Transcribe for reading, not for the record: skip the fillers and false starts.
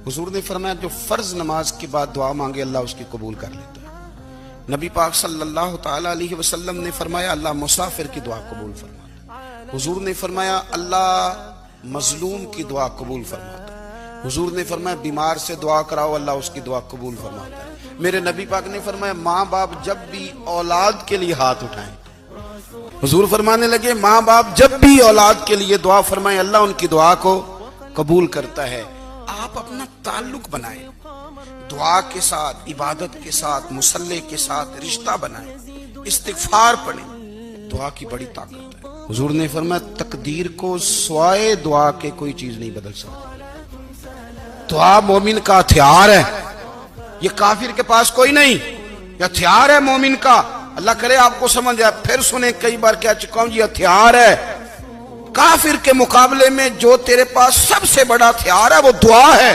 हुजूर ने फरमाया जो फर्ज नमाज के बाद दुआ मांगे अल्लाह उसकी कबूल कर लेता है। नबी पाक सल्लल्लाहु ताला अलैहि वसल्लम ने फरमाया अल्लाह मुसाफिर की दुआ कबूल फरमाता है। हुजूर ने फरमाया अल्लाह मजलूम की दुआ कबूल फरमाता है। हुजूर ने फरमाया बीमार से दुआ कराओ अल्लाह उसकी दुआ कबूल फरमाता है। मेरे नबी पाक ने फरमाया माँ बाप जब भी औलाद के लिए हाथ उठाएं, हुजूर फरमाने लगे माँ बाप जब भी औलाद के लिए दुआ फरमाएं अल्लाह उनकी दुआ को कबूल करता है। आप अपना ताल्लुक बनाएं, दुआ के साथ, इबादत के साथ, मुसल्ले के साथ रिश्ता बनाएं, इस्तिगफार पढ़ें। दुआ की बड़ी ताकत है। हुजूर ने फरमाया तकदीर को सिवाय दुआ के कोई चीज नहीं बदल सकती। दुआ मोमिन का हथियार है, ये काफिर के पास कोई नहीं। ये हथियार है मोमिन का। अल्लाह करे आपको समझ आए। फिर सुने, कई बार कह चुका हूं, ये हथियार है। काफिर के मुकाबले में जो तेरे पास सबसे बड़ा हथियार है वो दुआ है।